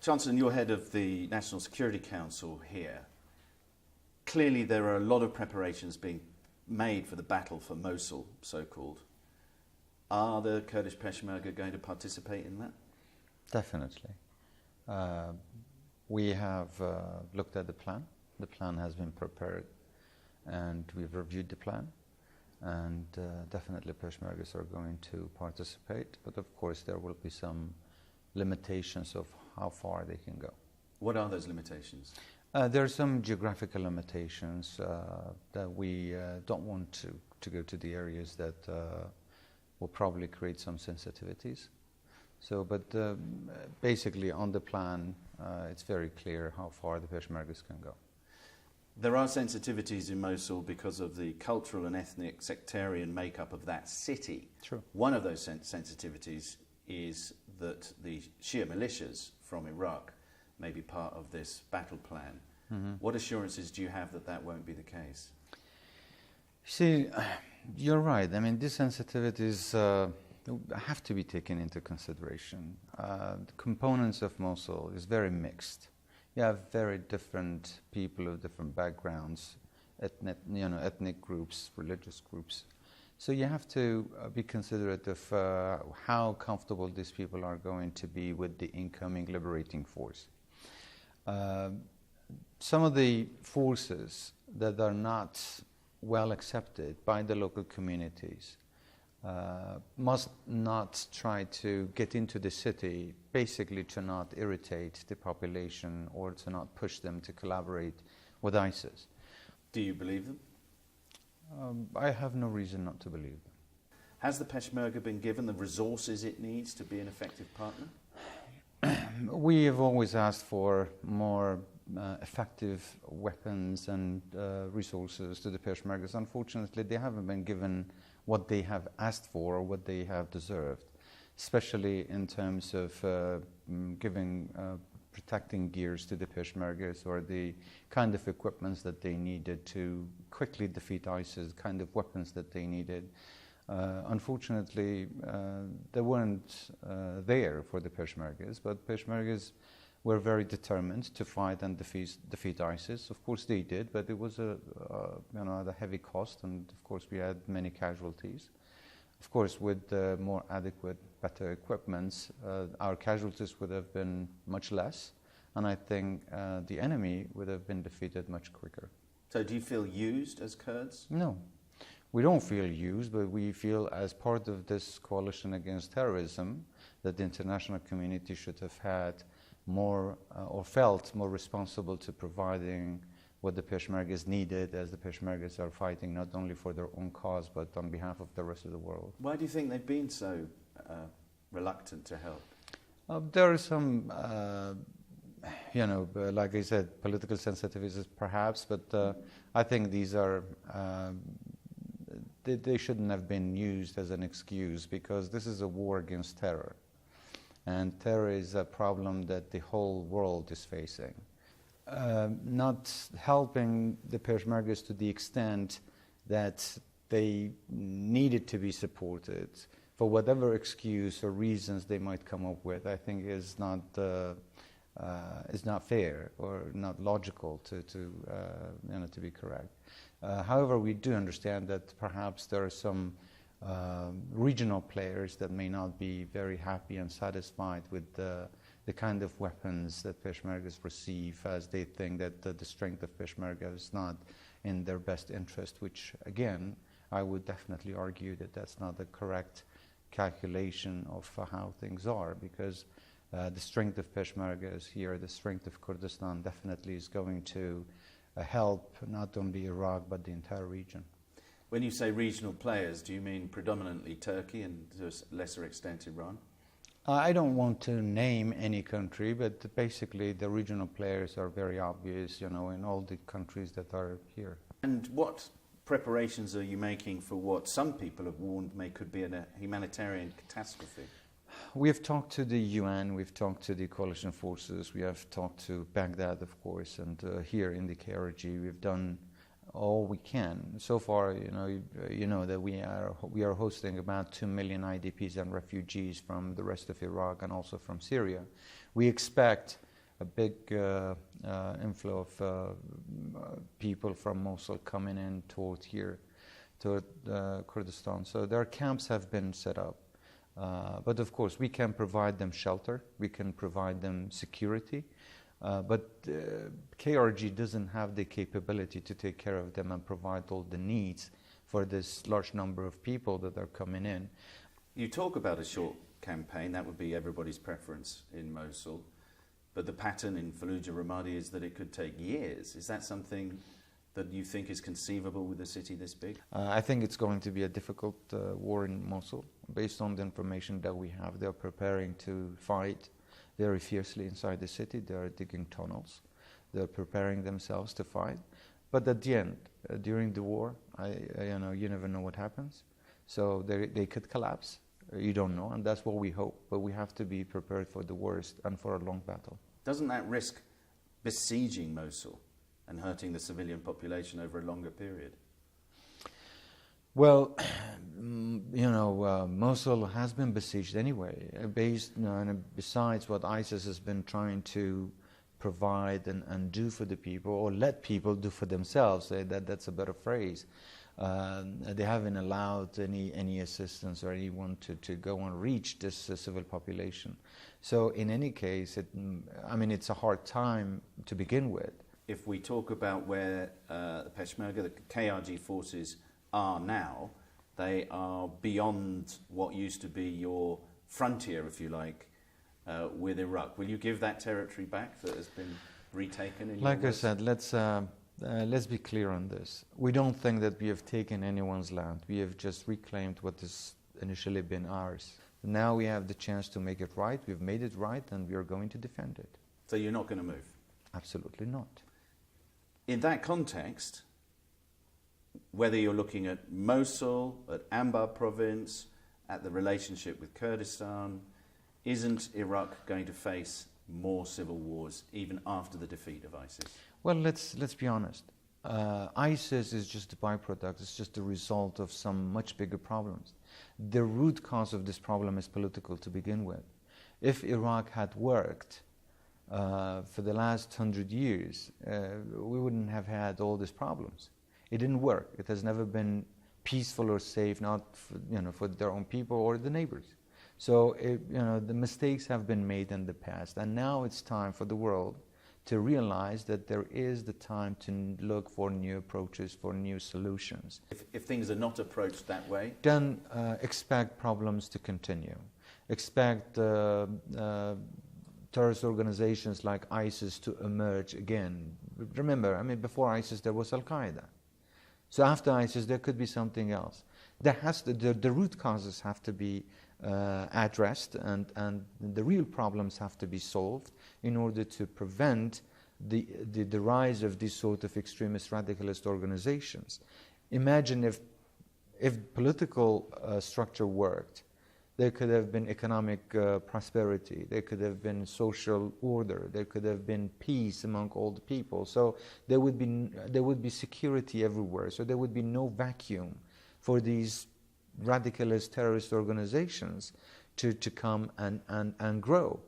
Chancellor, you're head of the National Security Council here. Clearly there are a lot of preparations being made for the battle for Mosul, so-called. Are the Kurdish Peshmerga going to participate in that? Definitely. We have looked at the plan. The plan has been prepared and we've reviewed the plan. And definitely Peshmergas are going to participate. But of course there will be some limitations of how far they can go. What are those limitations? There are some geographical limitations that we don't want to go to the areas that will probably create some sensitivities. So, but basically on the plan, it's very clear how far the Peshmergas can go. There are sensitivities in Mosul because of the cultural and ethnic sectarian makeup of that city. True. One of those sensitivities is that the Shia militias from Iraq may be part of this battle plan. Mm-hmm. What assurances do you have that that won't be the case? See, you're right. I mean, these sensitivities have to be taken into consideration. The components of Mosul is very mixed. You have very different people of different backgrounds, ethnic groups, religious groups. So you have to be considerate of how comfortable these people are going to be with the incoming liberating force. Some of the forces that are not well accepted by the local communities must not try to get into the city, basically to not irritate the population or to not push them to collaborate with ISIS. Do you believe them? I have no reason not to believe them. Has the Peshmerga been given the resources it needs to be an effective partner? We have always asked for more effective weapons and resources to the Peshmergas. Unfortunately, they haven't been given what they have asked for or what they have deserved, especially in terms of giving protecting gears to the Peshmergas or the kind of equipments that they needed to quickly defeat ISIS, kind of weapons that they needed. Unfortunately, they weren't there for the Peshmergas, but Peshmergas were very determined to fight and defeat ISIS. Of course they did, but it was at a heavy cost, and of course we had many casualties. Of course, with more adequate, better equipments, our casualties would have been much less, and I think the enemy would have been defeated much quicker. So do you feel used as Kurds? No. We don't feel used, but we feel as part of this coalition against terrorism that the international community should have had more or felt more responsible to providing what the Peshmergas needed, as the Peshmergas are fighting not only for their own cause but on behalf of the rest of the world. Why do you think they've been so reluctant to help? There are some, like I said, political sensitivities perhaps, but I think these are they shouldn't have been used as an excuse, because this is a war against terror. And terror is a problem that the whole world is facing. Not helping the Peshmergas to the extent that they needed to be supported, for whatever excuse or reasons they might come up with, I think is not fair or not logical to be correct. However, we do understand that perhaps there are some regional players that may not be very happy and satisfied with the kind of weapons that Peshmergas receive, as they think that the strength of Peshmerga is not in their best interest, which again, I would definitely argue that that's not the correct calculation of how things are, because the strength of Peshmergas here, the strength of Kurdistan definitely is going to help not only Iraq but the entire region. When you say regional players, do you mean predominantly Turkey and to a lesser extent Iran? I don't want to name any country, but basically the regional players are very obvious, in all the countries that are here. And what preparations are you making for what some people have warned could be a humanitarian catastrophe? We have talked to the UN, we've talked to the coalition forces, we have talked to Baghdad, of course, and here in the KRG we've done all we can. So far, you know that we are hosting about 2 million IDPs and refugees from the rest of Iraq and also from Syria. We expect a big inflow of people from Mosul coming in toward here, toward Kurdistan. So their camps have been set up. But of course, we can provide them shelter, we can provide them security, but KRG doesn't have the capability to take care of them and provide all the needs for this large number of people that are coming in. You talk about a short campaign, that would be everybody's preference in Mosul, but the pattern in Fallujah, Ramadi is that it could take years. Is that something that you think is conceivable with a city this big? I think it's going to be a difficult war in Mosul. Based on the information that we have, they're preparing to fight very fiercely inside the city. They are digging tunnels. They're preparing themselves to fight. But at the end, during the war, you never know what happens. So they could collapse. You don't know, and that's what we hope. But we have to be prepared for the worst and for a long battle. Doesn't that risk besieging Mosul and hurting the civilian population over a longer period? Well, Mosul has been besieged anyway, besides what ISIS has been trying to provide and do for the people, or let people do for themselves. That's a better phrase. They haven't allowed any assistance or anyone to go and reach this civil population. So in any case, it's a hard time to begin with. If we talk about where the Peshmerga, the KRG forces are now, they are beyond what used to be your frontier, if you like, with Iraq. Will you give that territory back that has been retaken? Like I said, let's be clear on this. We don't think that we have taken anyone's land. We have just reclaimed what has initially been ours. Now we have the chance to make it right. We've made it right, and we are going to defend it. So you're not going to move? Absolutely not. In that context, whether you're looking at Mosul, at Anbar province, at the relationship with Kurdistan, isn't Iraq going to face more civil wars even after the defeat of ISIS? Well, let's be honest. ISIS is just a byproduct. It's just a result of some much bigger problems. The root cause of this problem is political to begin with. If Iraq had worked for the last 100 years, we wouldn't have had all these problems. It didn't work. It has never been peaceful or safe, not for their own people or the neighbors. So the mistakes have been made in the past, and now it's time for the world to realize that there is the time to look for new approaches, for new solutions. If things are not approached that way? Then expect problems to continue. Expect terrorist organizations like ISIS to emerge again. Remember, before ISIS there was Al-Qaeda. So after ISIS there could be something else. The root causes have to be addressed, and the real problems have to be solved in order to prevent the rise of these sort of extremist radicalist organizations. Imagine if political structure worked, there could have been economic prosperity, there could have been social order, there could have been peace among all the people. So there would be security everywhere. So there would be no vacuum for these radicalist terrorist organizations to come and grow.